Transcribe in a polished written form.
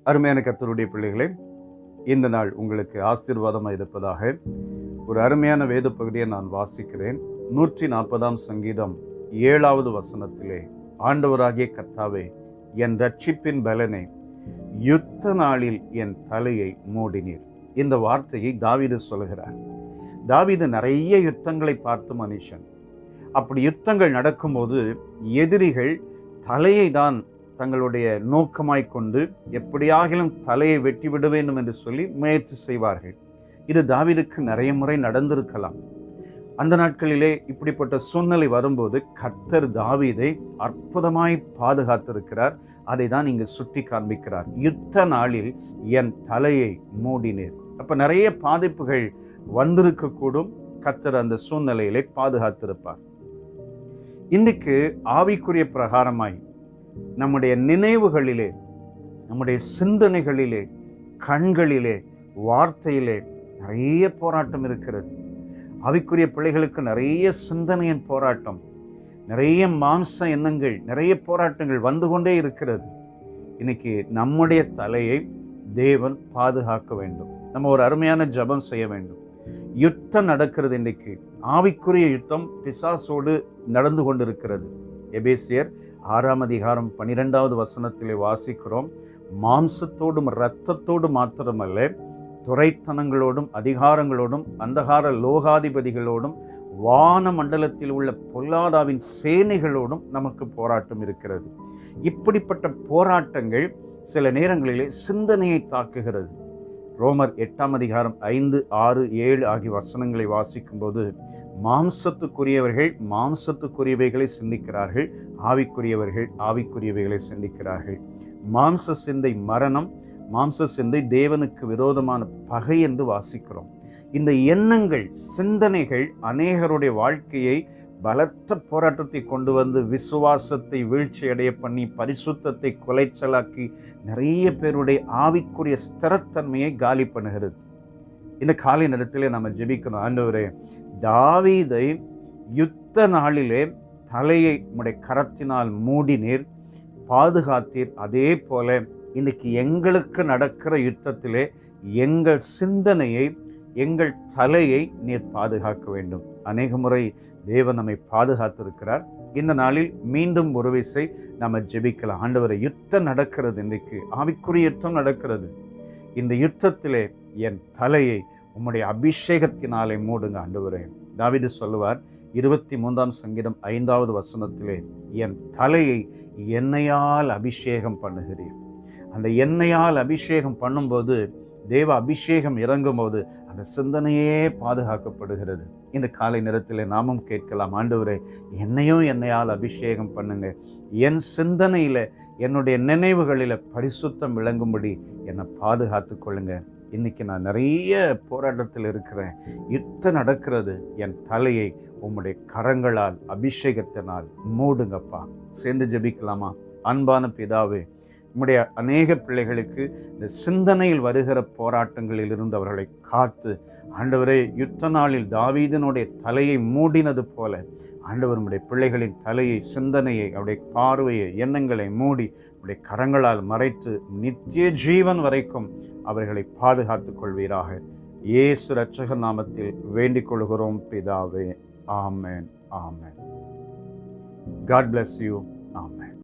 அருமையான கர்த்தருடைய பிள்ளைகளே, இந்த நாள் உங்களுக்கு ஆசீர்வாதமாக இருப்பதாக. ஒரு அருமையான வேத பகுதியை நான் வாசிக்கிறேன். 140 சங்கீதம் 7வது வசனத்திலே, ஆண்டவராகிய கர்த்தாவே, என் ரட்சிப்பின் பலனே, யுத்த நாளில் என் தலையை மூடினீர். இந்த வார்த்தையை தாவீது சொல்கிறார். தாவீது நிறைய யுத்தங்களை பார்த்த மனுஷன். அப்படி யுத்தங்கள் நடக்கும்போது எதிரிகள் தலையை தான் தங்களுடைய நோக்கமாய் கொண்டு எப்படியாகிலும் தலையை வெட்டி விட வேண்டும் என்று சொல்லி முயற்சி செய்வார்கள். இது தாவீதுக்கு நிறைய முறை நடந்திருக்கலாம். அந்த நாட்களிலே இப்படிப்பட்ட சூழ்நிலை வரும்போது கர்த்தர் தாவீதை அற்புதமாய் பாதுகாத்திருக்கிறார். அதை தான் இங்கு சுட்டி காண்பிக்கிறார். யுத்த நாளில் என் தலையை மூடினீர். அப்ப நிறைய பாதிப்புகள் வந்திருக்கக்கூடும். கர்த்தர் அந்த சூழ்நிலையிலே பாதுகாத்திருப்பார். இன்றைக்கு ஆவிக்குரிய பிரகாரமாய் நம்முடைய நினைவுகளிலே, நம்முடைய சிந்தனைகளிலே, கண்களிலே, வார்த்தையிலே நிறைய போராட்டம் இருக்கிறது. ஆவிக்குரிய பிள்ளைகளுக்கு நிறைய சிந்தனையின் போராட்டம், நிறைய மாம்ச எண்ணங்கள், நிறைய போராட்டங்கள் வந்து கொண்டே இருக்கிறது. இன்னைக்கு நம்முடைய தலையை தேவன் பாதுகாக்க வேண்டும். நம்ம ஒரு அருமையான ஜெபம் செய்ய வேண்டும். யுத்தம் நடக்கிறது. இன்றைக்கு ஆவிக்குரிய யுத்தம் பிசாசோடு நடந்து கொண்டிருக்கிறது. எபேசியர் 6ஆம் அதிகாரம் 12வது வசனத்திலே வாசிக்கிறோம். மாம்சத்தோடும் இரத்தத்தோடு மாத்திரமல்ல, துரைத்தனங்களோடும் அதிகாரங்களோடும் அந்தகார லோகாதிபதிகளோடும் வான மண்டலத்தில் உள்ள பொல்லாதாவின் சேனைகளோடும் நமக்கு போராட்டம் இருக்கிறது. இப்படிப்பட்ட போராட்டங்கள் சில நேரங்களிலே சிந்தனையை தாக்குகிறது. ரோமர் 8ஆம் அதிகாரம் 5, 6, 7 ஆகிய வசனங்களை வாசிக்கும்போது, மாம்சத்துக்குரியவர்கள் மாம்சத்துக்குரியவைகளை சிந்திக்கிறார்கள், ஆவிக்குரியவர்கள் ஆவிக்குரியவைகளை சிந்திக்கிறார்கள். மாம்ச சிந்தை மரணம், மாம்ச சிந்தை தேவனுக்கு விரோதமான பகை என்று வாசிக்கிறோம். இந்த எண்ணங்கள், சிந்தனைகள் அநேகருடைய வாழ்க்கையை பலத்த போராட்டத்தை கொண்டு வந்து விசுவாசத்தை வீழ்ச்சியடைய பண்ணி, பரிசுத்தத்தை குலைச்சலாக்கி, நிறைய பேருடைய ஆவிக்குரிய ஸ்திரத்தன்மையை காலி பண்ணுகிறது. இந்த காலை நேரத்திலே நம்ம ஜெபிக்கணும். ஆண்டவரே, தாவீதை யுத்த நாளிலே தலையை உம்முடைய கரத்தினால் மூடினீர், பாதுகாத்தீர். அதே போல இன்னைக்கு எங்களுக்கு நடக்கிற யுத்தத்திலே எங்கள் சிந்தனையை, எங்கள் தலையை நீர் பாதுகாக்க வேண்டும். அநேக முறை தேவன் நம்மை பாதுகாத்திருக்கிறார். இந்த நாளில் மீண்டும் ஒரு விசை நம்ம ஜெபிக்கலாம். ஆண்டவரே, யுத்தம் நடக்கிறது, இன்றைக்கு ஆவிக்குரிய யுத்தம் நடக்கிறது. இந்த யுத்தத்திலே என் தலையை உம்முடைய அபிஷேகத்தினாலே மூடுங்க ஆண்டவரே. தாவீது சொல்லுவார் 23ஆம் சங்கீதம் 5வது வசனத்திலே, என் தலையை எண்ணெயால் அபிஷேகம் பண்ணுகிறீர். அந்த எண்ணெயால் அபிஷேகம் பண்ணும்போது, தேவ அபிஷேகம் இறங்கும் போது அந்த சிந்தனையே பாதுகாக்கப்படுகிறது. இந்த காலை நேரத்தில் நாமும் கேட்கலாம், ஆண்டவரே, என்னையும் எண்ணெயால் அபிஷேகம் பண்ணுங்க. என் சிந்தனையில், என்னுடைய நினைவுகளில் பரிசுத்தம் விளங்கும்படி என்னை பாதுகாத்து கொள்ளுங்க. இன்னைக்கு நான் நிறைய போராட்டத்தில் இருக்கிறேன், யுத்தம் நடக்கிறது. என் தலையை உம்முடைய கரங்களால் அபிஷேகத்தினால் மூடுங்கப்பா. சேர்ந்து ஜெபிக்கலாமா? அன்பான பிதாவே, உம்முடைய அநேக பிள்ளைகளுக்கு இந்த சிந்தனையில் வருகிற போராட்டங்களில் இருந்து அவர்களை காத்து, ஆண்டவரே, யுத்த நாளில் தாவீதினுடைய தலையை மூடினது போல ஆண்டவர் உம்முடைய பிள்ளைகளின் தலையை, சிந்தனையை, அவருடைய பார்வையை, எண்ணங்களை மூடி உம்முடைய கரங்களால் மறைத்து நித்திய ஜீவன் வரைக்கும் அவர்களை பாதுகாத்துக் கொள்வீராக. இயேசு இரட்சகர் நாமத்தில் வேண்டிக் கொள்கிறோம் பிதாவே. ஆமென், ஆமென். God bless you.